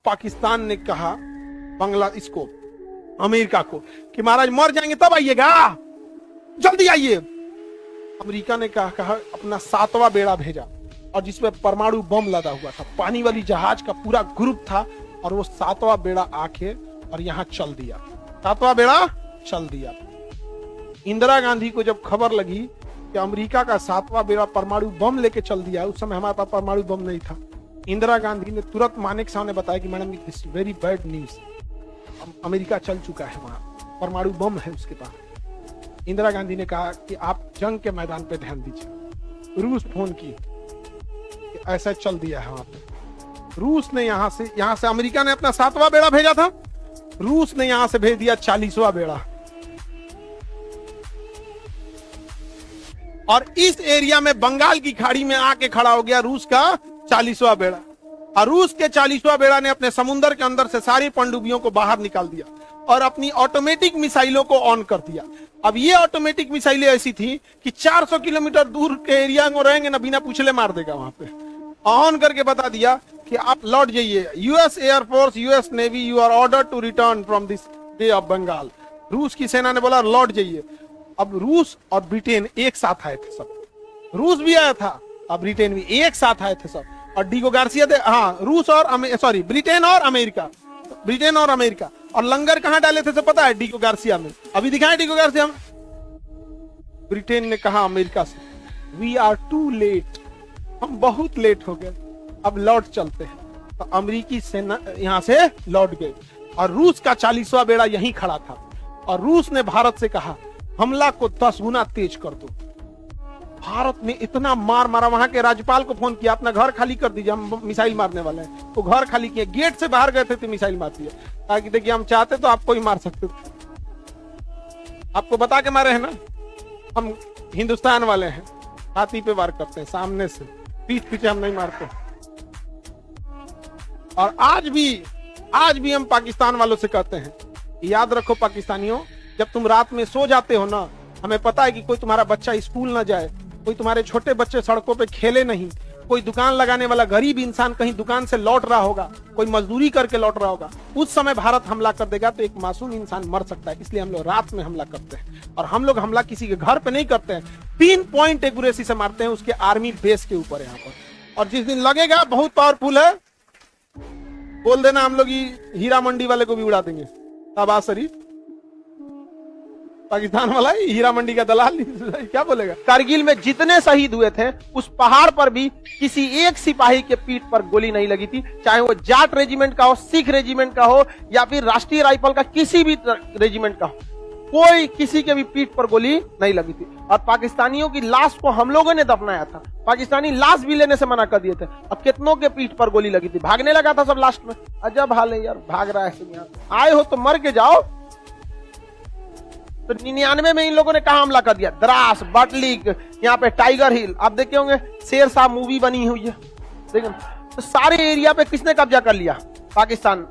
पाकिस्तान ने कहा इसको अमेरिका को कि महाराज मर जाएंगे तब आइएगा, जल्दी आइए। अमेरिका ने कहा अपना 7वां बेड़ा भेजा और जिसमें परमाणु बम लदा हुआ था, पानी वाली जहाज का पूरा ग्रुप था और वो 7वां बेड़ा आके और यहां चल दिया। 7वां बेड़ा चल दिया। इंदिरा गांधी को जब खबर लगी कि अमेरिका का 7वां बेड़ा परमाणु बम लेके चल दिया, उस समय हमारे पास परमाणु बम नहीं था, इंदिरा गांधी ने तुरंत माने के सामने बताया कि madam this very bad news, America चल चुका है, वहां परमाणु बम है उसके पास। इंदिरा गांधी ने कहा कि आप जंग के मैदान पे ध्यान दीजिए। रूस फोन की कि ऐसा चल दिया है वहां पे। रूस ने यहां से अमेरिका ने अपना 7वां बेड़ा भेजा था, रूस ने यहां से भेज दिया 40वां बेड़ा। और इस एरिया में बंगाल की खाड़ी में आके खड़ा हो गया रूस का 40वां बेड़ा। और रूस के 40वां बेड़ा ने अपने समुद्र के अंदर से सारी पनडुब्बियों को बाहर निकाल दिया और अपनी ऑटोमेटिक मिसाइलों को ऑन कर दिया। अब ये ऑटोमेटिक मिसाइलें ऐसी थी कि 400 किलोमीटर दूर के एरिया में रहेंगे ना, बिना पूछले मार देगा। वहां पे ऑन करके बता दिया कि आप लौट जाइए। US air force, US Navy, you are order to return from this bay of Bengal. रूस की सेना ने बोला लौट जाइए। अब रूस और ब्रिटेन एक साथ आए थे सब, रूस भी आया था और ब्रिटेन भी एक साथ आए थे सब। और डीगो गार्सिया रूस और ब्रिटेन और अमेरिका। और लंगर कहां डाले थे सब पता है? डीगो गार्सिया में। अभी दिखाएं डीगो गार्सिया में। ब्रिटेन ने कहा अमेरिका से, वी आर टू लेट, हम बहुत लेट हो गए, अब लौट चलते हैं। तो अमेरिकी सेना यहां से लौट गई और रूस का 40वां बेड़ा यहीं खड़ा था। और रूस ने भारत से कहा हमला को 10 गुना तेज कर दो। भारत ने इतना मार मारा, वहां के राज्यपाल को फोन किया अपना घर खाली कर दीजिए, हम मिसाइल मारने वाले हैं। तो घर खाली किए, गेट से बाहर गए थे तो मिसाइल मार दिया, ताकि देखिए हम चाहते तो आपको ही मार सकते थे, आपको बता के मारे हैं ना, हम हिंदुस्तान वाले हैं, छाती पे वार करते हैं, सामने से, पीठ पीछे हम नहीं मारते। और आज भी हम पाकिस्तान वालों से कहते हैं, याद रखो पाकिस्तानियों, जब तुम रात में सो जाते हो ना, हमें पता है कि कोई तुम्हारा बच्चा स्कूल ना जाए, कोई तुम्हारे छोटे बच्चे सड़कों पे खेले नहीं, कोई दुकान लगाने वाला गरीब इंसान कहीं दुकान से लौट रहा होगा, कोई मजदूरी करके लौट रहा होगा, उस समय भारत हमला कर देगा तो एक मासूम इंसान मर सकता है। इसलिए हम लोग रात में हमला करते हैं। और हम लोग हमला किसी के घर पे नहीं करते हैं, पिन पॉइंट एक्यूरेसी से मारते हैं, उसके आर्मी बेस के ऊपर यहाँ पर। और जिस दिन लगेगा बहुत पावरफुल है, बोल देना हम लोग हीरा मंडी वाले को भी उड़ा देंगे। शाबाश शरीफ, पाकिस्तान वाला हीरा मंडी का दलाल क्या बोलेगा। कारगिल में जितने शहीद हुए थे, उस पहाड़ पर भी किसी एक सिपाही के पीठ पर गोली नहीं लगी थी, चाहे वो जाट रेजिमेंट का हो, सिख रेजिमेंट का हो, या फिर राष्ट्रीय राइफल का किसी भी रेजिमेंट का हो, कोई किसी के भी पीठ पर गोली नहीं लगी थी। और पाकिस्तानियों की लाश को हम लोगों ने दफनाया था, पाकिस्तानी लाश भी लेने से मना कर दिए थे, और कितनों के पीठ पर गोली लगी थी, भागने लगा था सब लास्ट में। अजब हाल है यार, भाग रहा है यहाँ, आए हो तो मर के जाओ। तो 99 में इन लोगों ने कहा हमला कर दिया, द्रास, बटलिक, यहाँ पे टाइगर हिल, आप देखे होंगे शेर साहब मूवी बनी हुई है, देखिए। तो सारे एरिया पे किसने कब्जा कर लिया? पाकिस्तान।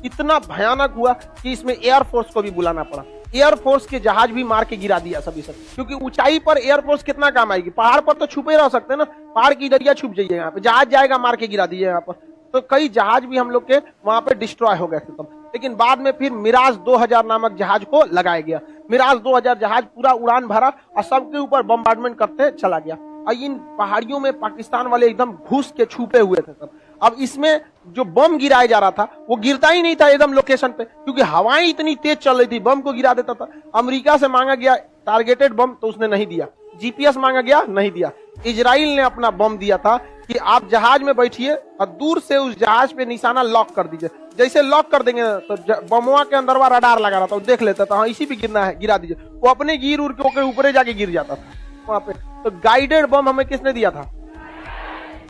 इतना भयानक हुआ कि इसमें एयरफोर्स को भी बुलाना पड़ा, एयरफोर्स के जहाज भी मार के गिरा दिया सभी सब, क्योंकि ऊंचाई पर एयरफोर्स कितना काम आएगी, पहाड़ पर तो छुपे रह सकते हैं ना, पहाड़ की जरिया छुप जाइए, यहाँ पे जहाज जाएगा मार के गिरा दीजिए यहाँ पर। तो कई जहाज भी हम लोग के वहां पे डिस्ट्रॉय हो गए थे तब। लेकिन बाद में फिर मिराज 2000 नामक जहाज को लगाया गया। मिराज 2000 जहाज पूरा उड़ान भरा और सबके ऊपर बम्बार्डमेंट करते चला गया। और इन पहाड़ियों में पाकिस्तान वाले एकदम घुस के छुपे हुए थे सब। अब इसमें जो बम गिराया जा रहा था वो गिरता ही नहीं था एकदम लोकेशन पे, क्योंकि हवाएं इतनी तेज चल रही थी, बम को गिरा देता था। अमेरिका से मांगा गया टारगेटेड बम, तो उसने नहीं दिया। जीपीएस मांगा गया, नहीं दिया। इजराइल ने अपना बम दिया था कि आप जहाज में बैठिए और दूर से उस जहाज पे निशाना लॉक कर दीजिए। जैसे लॉक कर देंगे तो बमवा के अंदर वह रडार लगा रहा था, वो देख लेता था, हाँ इसी पे गिरना है, गिरा दीजिए। वो अपने गिर उड़ के ऊपर जाके गिर जाता था वहां पे। तो गाइडेड बम हमें किसने दिया था?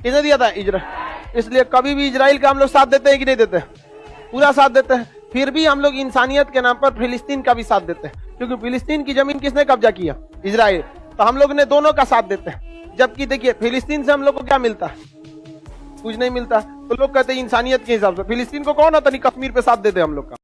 किसने दिया था? इजराइल। इसलिए कभी भी इजराइल का हम लोग साथ देते हैं कि नहीं देते? पूरा साथ देते हैं। फिर भी हम लोग इंसानियत के नाम पर फिलिस्तीन का भी साथ देते हैं, क्योंकि फिलिस्तीन की जमीन किसने कब्जा किया? इजराइल। तो हम लोग ने दोनों का साथ देते हैं। जबकि देखिए फिलिस्तीन से हम लोग को क्या मिलता है? कुछ नहीं मिलता। तो लोग कहते हैं इंसानियत के हिसाब से फिलिस्तीन को कौन आता नहीं, कश्मीर पे साथ देते हम लोग का।